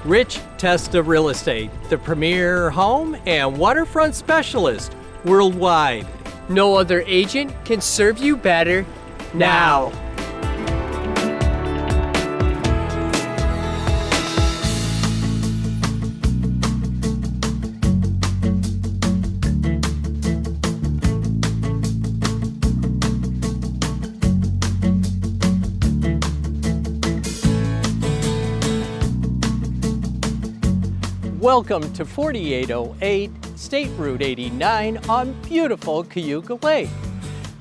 Rich Testa Real Estate, the premier home and waterfront specialist worldwide. No other agent can serve you better now. Welcome to 4808 State Route 89 on beautiful Cayuga Lake.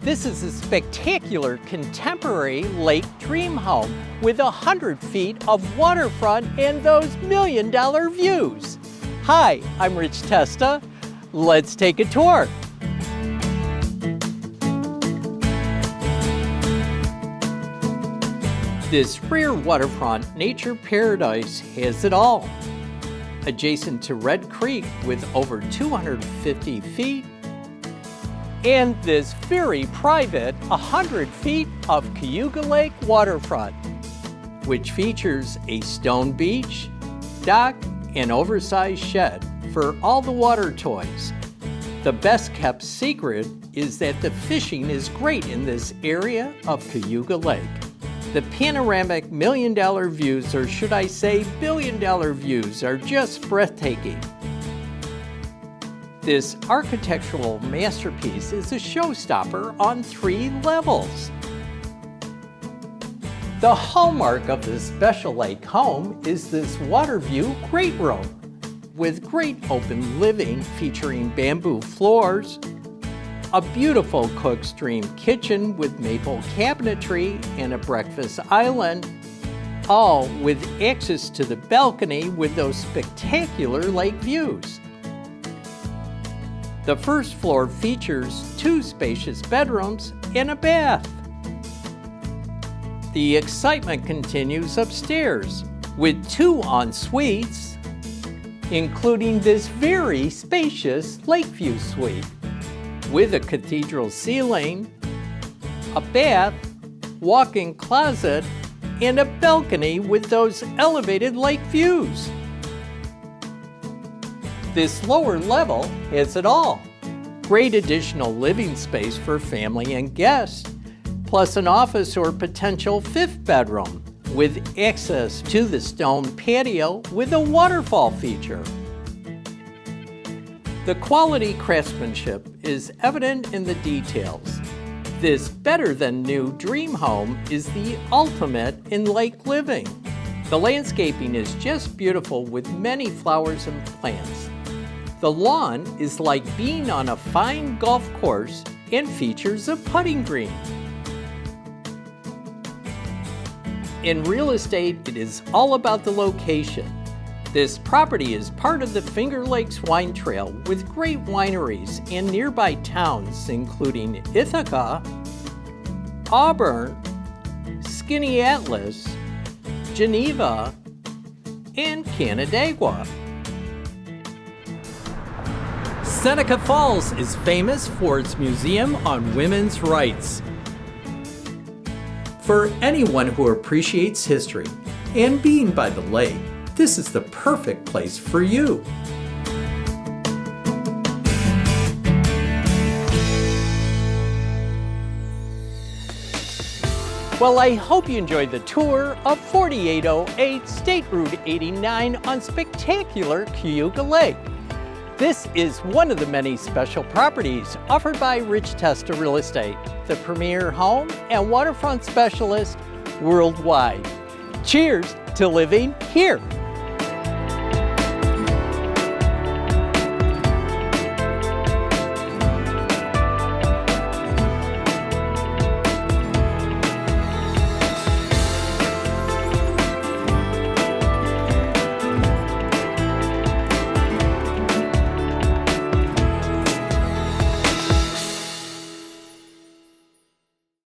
This is a spectacular contemporary lake dream home with 100 feet of waterfront and those million-dollar views. Hi, I'm Rich Testa. Let's take a tour. This rear waterfront nature paradise has it all. Adjacent to Red Creek with over 250 feet, and this very private 100 feet of Cayuga Lake waterfront, which features a stone beach, dock, and oversized shed for all the water toys. The best kept secret is that the fishing is great in this area of Cayuga Lake. The panoramic million-dollar views, or should I say billion-dollar views, are just breathtaking. This architectural masterpiece is a showstopper on 3 levels. The hallmark of this special lake home is this water view great room with great open living featuring bamboo floors, a beautiful cook's dream kitchen with maple cabinetry and a breakfast island, all with access to the balcony with those spectacular lake views. The first floor features 2 spacious bedrooms and a bath. The excitement continues upstairs with 2 en-suites, including this very spacious Lakeview suite, with a cathedral ceiling, a bath, walk-in closet, and a balcony with those elevated lake views. This lower level has it all. Great additional living space for family and guests, plus an office or potential 5th bedroom with access to the stone patio with a waterfall feature. The quality craftsmanship is evident in the details. This better-than-new dream home is the ultimate in lake living. The landscaping is just beautiful with many flowers and plants. The lawn is like being on a fine golf course and features a putting green. In real estate, it is all about the location. This property is part of the Finger Lakes Wine Trail with great wineries and nearby towns including Ithaca, Auburn, Skaneateles, Geneva, and Canandaigua. Seneca Falls is famous for its museum on women's rights. For anyone who appreciates history and being by the lake, this is the perfect place for you. Well, I hope you enjoyed the tour of 4808 State Route 89 on spectacular Cayuga Lake. This is one of the many special properties offered by Rich Testa Real Estate, the premier home and waterfront specialist worldwide. Cheers to living here.